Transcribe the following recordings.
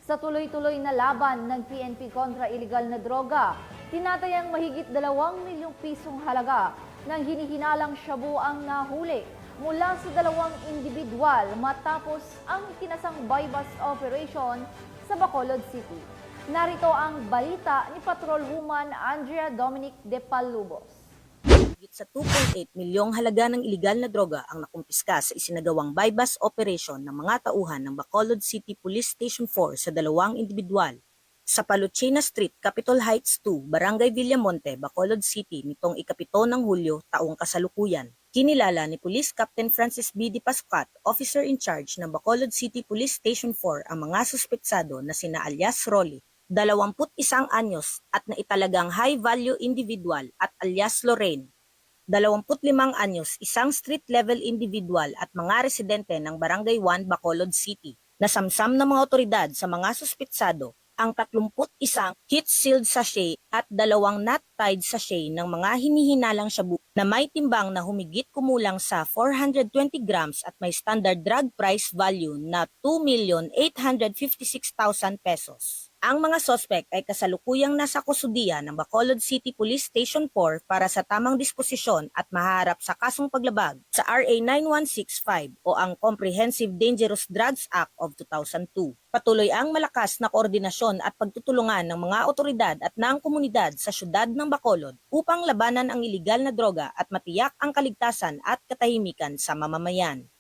Sa tuloy-tuloy na laban ng PNP kontra iligal na droga, tinatayang mahigit 2 milyong pisong halaga ng hinihinalang shabu ang nahuli mula sa 2 individual matapos ang kinasang buy-bust operation sa Bacolod City. Narito ang balita ni Patrolwoman Andrea Dominic de Palubos. Higit sa 2.8 milyong halaga ng iligal na droga ang nakumpiska sa isinagawang buy-bust operation ng mga tauhan ng Bacolod City Police Station 4 sa 2 individual sa Paluchina Street, Capitol Heights 2, Barangay Villamonte, Bacolod City nitong ika-7 ng Hulyo taong kasalukuyan. Kinilala ni Police Captain Francis B. Di Pascuat, Officer in Charge ng Bacolod City Police Station 4 ang mga suspetsado na sina alias Rolly, 21 anyos at naitalagang high-value individual at alias Lorraine, 25 anyos, isang street-level individual at mga residente ng Barangay 1, Bacolod City. Nasamsam ng mga otoridad sa mga suspitsado ang 31 heat-sealed sachet at 2 knot-tied sachet ng mga hinihinalang shabu na may timbang na humigit kumulang sa 420 grams at may standard drug price value na 2,856,000 pesos. Ang mga sospek ay kasalukuyang nasa kustudiya ng Bacolod City Police Station 4 para sa tamang disposisyon at maharap sa kasong paglabag sa RA 9165 o ang Comprehensive Dangerous Drugs Act of 2002. Patuloy ang malakas na koordinasyon at pagtutulungan ng mga otoridad at ng komunidad sa syudad ng Bacolod upang labanan ang iligal na droga at matiyak ang kaligtasan at katahimikan sa mamamayan.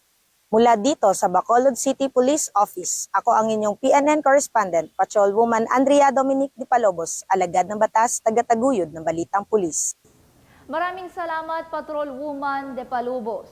Mula dito sa Bacolod City Police Office, ako ang inyong PNN correspondent, Patrolwoman Andrea Dominic de Palubos, alagad ng batas, tagataguyod ng balitang pulis. Maraming salamat, Patrolwoman de Palubos.